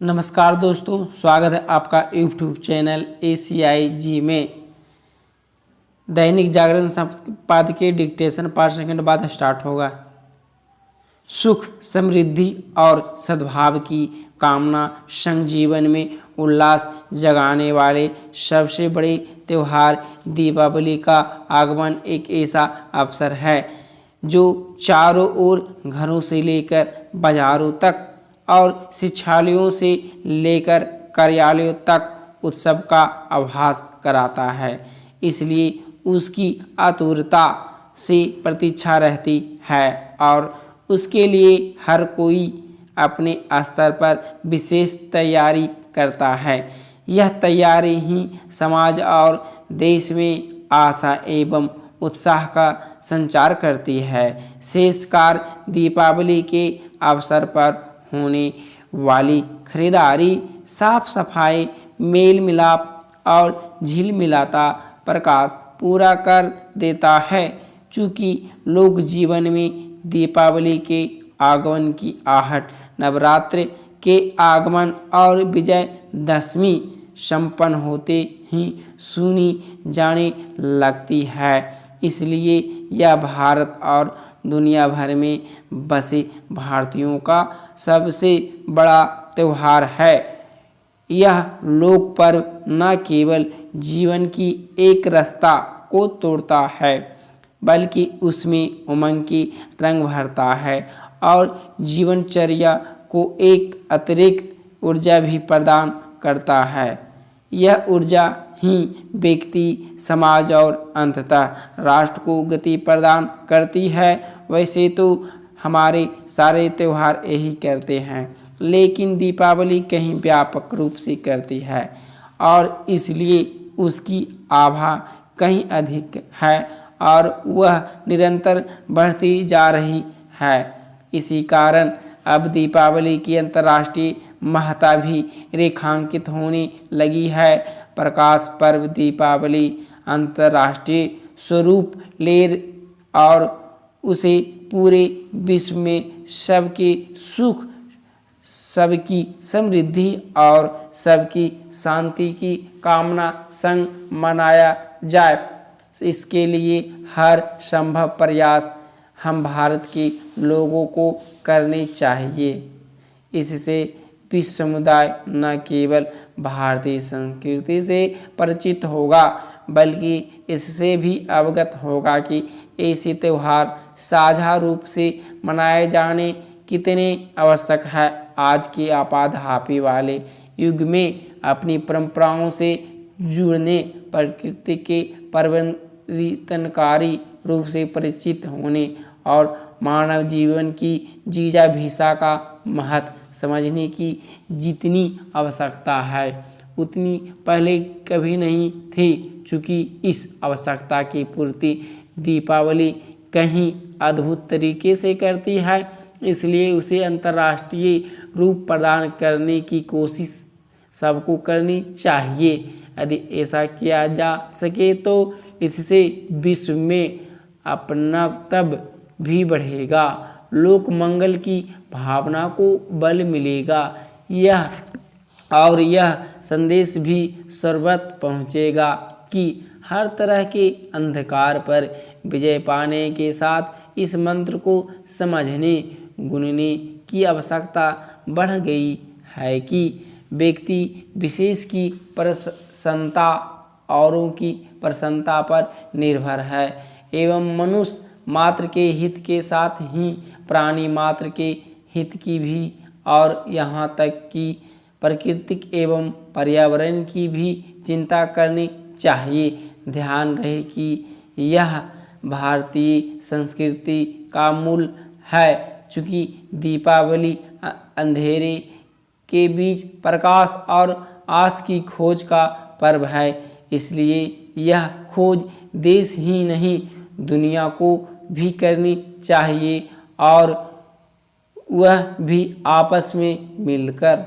नमस्कार दोस्तों, स्वागत है आपका यूट्यूब चैनल ACIG में। दैनिक जागरण संपादकीय डिक्टेशन 5 सेकंड बाद स्टार्ट होगा। सुख, समृद्धि और सद्भाव की कामना संग जीवन में उल्लास जगाने वाले सबसे बड़े त्यौहार दीपावली का आगमन एक ऐसा अवसर है जो चारों ओर घरों से लेकर बाजारों तक और शिक्षालयों से लेकर कार्यालयों तक उत्सव का आभास कराता है। इसलिए उसकी आतुरता से प्रतीक्षा रहती है और उसके लिए हर कोई अपने स्तर पर विशेष तैयारी करता है। यह तैयारी ही समाज और देश में आशा एवं उत्साह का संचार करती है। शेषकार दीपावली के अवसर पर होने वाली खरीदारी, साफ सफाई, मेल मिलाप और झिलमिलाता प्रकाश पूरा कर देता है। चूँकि लोक जीवन में दीपावली के आगमन की आहट नवरात्र के आगमन और विजयदशमी संपन्न होते ही सुनी जाने लगती है, इसलिए यह भारत और दुनिया भर में बसे भारतीयों का सबसे बड़ा त्यौहार है। यह लोक पर्व न केवल जीवन की एक रास्ता को तोड़ता है, बल्कि उसमें उमंग की रंग भरता है और जीवनचर्या को एक अतिरिक्त ऊर्जा भी प्रदान करता है। यह ऊर्जा ही व्यक्ति, समाज और अंततः राष्ट्र को गति प्रदान करती है। वैसे तो हमारे सारे त्यौहार यही करते हैं, लेकिन दीपावली कहीं व्यापक रूप से करती है और इसलिए उसकी आभा कहीं अधिक है और वह निरंतर बढ़ती जा रही है। इसी कारण अब दीपावली की अंतर्राष्ट्रीय महत्ता भी रेखांकित होने लगी है। प्रकाश पर्व दीपावली अंतर्राष्ट्रीय स्वरूप ले और उसे पूरे विश्व में सबके सुख, सबकी समृद्धि और सबकी शांति की कामना संग मनाया जाए। इसके लिए हर संभव प्रयास हम भारत के लोगों को करने चाहिए। इससे विश्व समुदाय न केवल भारतीय संस्कृति से परिचित होगा, बल्कि इससे भी अवगत होगा कि ऐसे त्यौहार साझा रूप से मनाए जाने कितने आवश्यक है। आज के आपाधापी वाले युग में अपनी परंपराओं से जुड़ने, प्रकृति के परिवर्तनकारी रूप से परिचित होने और मानव जीवन की जीजा भीषा का महत्व समझने की जितनी आवश्यकता है उतनी पहले कभी नहीं थी। चूँकि इस आवश्यकता की पूर्ति दीपावली कहीं अद्भुत तरीके से करती है, इसलिए उसे अंतर्राष्ट्रीय रूप प्रदान करने की कोशिश सबको करनी चाहिए। यदि ऐसा किया जा सके तो इससे विश्व में अपनत्व भी बढ़ेगा, लोक मंगल की भावना को बल मिलेगा। यह संदेश भी सर्वत्र पहुँचेगा कि हर तरह के अंधकार पर विजय पाने के साथ इस मंत्र को समझने, गुनने की आवश्यकता बढ़ गई है कि व्यक्ति विशेष की प्रसन्नता औरों की प्रसन्नता पर निर्भर है एवं मनुष्य मात्र के हित के साथ ही प्राणी मात्र के हित की भी और यहाँ तक कि प्राकृतिक एवं पर्यावरण की भी चिंता करनी चाहिए। ध्यान रहे कि यह भारतीय संस्कृति का मूल है। चूँकि दीपावली अंधेरे के बीच प्रकाश और आस की खोज का पर्व है, इसलिए यह खोज देश ही नहीं दुनिया को भी करनी चाहिए और वह भी आपस में मिलकर।